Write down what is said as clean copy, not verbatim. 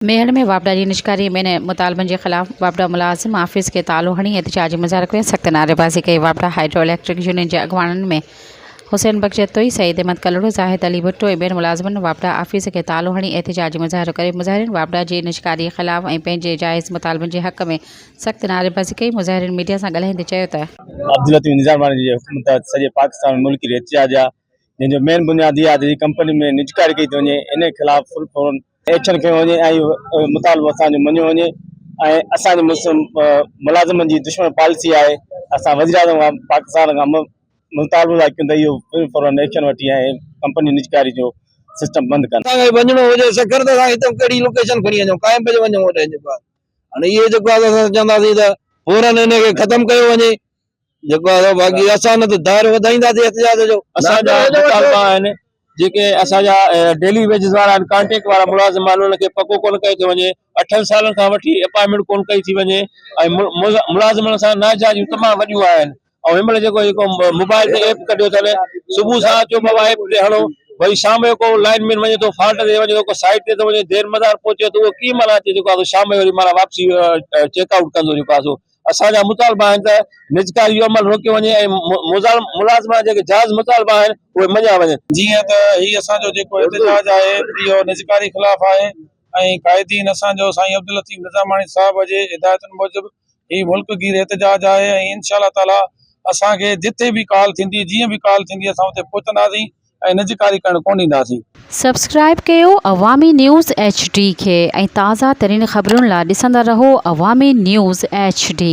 मेहर में वापडा की निष्कारी में मुतालबन के खिलाफ वापडा मुलाजिम आफिस के तालो हणी एहतजाजी मुज़ाहरा करें सख्त नारेबाजी कई। वापडा हाइड्रो इलेक्ट्रिक यूनियन के अगवानन में हुसैन बख्श जतोई, सईद अहमद कलड़ो, जाहिद अली भुट्टो ऐं ॿियनि मुलाज़िमन वापडा आफिस के तालो हणी एहतजाजी मुज़ाहरो करे। मुज़ाहिरीन वापडा की निष्कारी के खिलाफ ऐं पंहिंजे जाइज़ मुतालबन के हक़ में सख्त नारेबाजी कई। मुज़ाहिरीन मीडिया से ॻाल्हाईंदे चयो त अब्दुल लतीफ़ निज़ारवानी जी हुकूमत सॼे पाकिस्तान में मुल्की एहतजाज आहे, जंहिंजो मेन बुनियादी आहे त कंपनी में निजकारी कई थी वञे, इन खिलाफ़ फुल फौरन एक्शन कयो वञे ऐं मुतालबो असांजो मञियो वञे। ऐं असांजे मुलाज़िमनि जी दुश्मन पॉलिसी आहे। असां वज़ीर आज़म पाकिस्तान खां मुतालबो था कयूं त इहो फुल फौरन एक्शन वठी ऐं कंपनी निजकारी जो सिस्टम बंदि कनि। असांखे वञिणो हुजे सकर त असां हितां कहिड़ी लोकेशन खणी वञूं, काएं बजे वञूं होॾे जेको आहे। हाणे इहे जेको आहे असां चवंदासीं त फौरन हिनखे ख़तमु कयो वञे जेको आहे। बाक़ी असां न त दाइरो वधाईंदासीं एहतजाज जो। असांजा मुतालबा आहिनि जेके असांजा डेली वेजिस वारा आहिनि, कॉन्ट्रेक्ट वारा मुलाज़िम आहिनि, उनखे पको कोन कयो थो वञे। 8 सालनि खां वठी अपॉइंटमेंट कोन कई थी वञे ऐं मुलाज़िमनि सां नाजायज़ियूं तमामु वॾियूं आहिनि। ऐं हिन महिल जेको मोबाइल ते ऐप कढियो अथनि, सुबुह सां अचो बाबा ऐप ते हणो, वरी शाम जो को लाइन में वञे थो, फॉल्ट ते वञे थो, को साइड ते थो वञे, देर मदार पहुचे थो, उहो कीअं माना अचे जेको आहे शाम जो वरी माना वापसी चेकआउट कंदो जेको आहे। असांजा मुतालबा आहिनि त निजकारी जो अमल रोकियो वञे ऐं मुलाज़िम जेके जाइज़ मुतालबा आहिनि उहे मञिया वञनि। जीअं त हीउ असांजो जेको एहतजाज आहे इहो निजकारी ख़िलाफ़ आहे ऐं क़ाइदीन असांजो साईं अब्दुल लतीफ़ निज़ामानी साहब जे हिदायतुनि मूजिबि हीउ मुल्कगीर एहतजाज आहे ऐं इंशाअल्लाह ताला असांखे जिथे भी कॉल थींदी, जीअं भी कॉल थींदी, असां उते पहुचंदासीं ऐं निजकारी करणु कोन ॾींदासीं। सब्सक्राइब कयो अवामी न्यूज़ HD खे ऐं ताज़ा तरीन ख़बरुनि लाइ ॾिसंदा रहो अवामी न्यूज़ HD।